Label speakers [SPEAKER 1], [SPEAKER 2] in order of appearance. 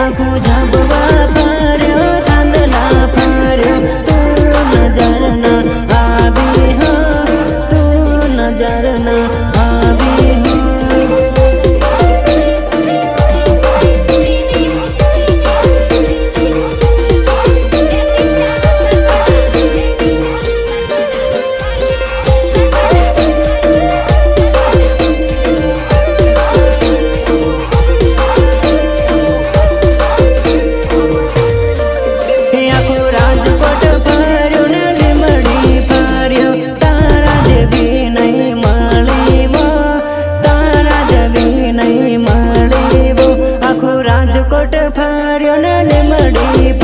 [SPEAKER 1] आखो झाबवा पड्यो तांदला फर्यो तू नजर ना आवी हो तू नजर ना आवी हो राजकोट फर्यो ने मड़ी।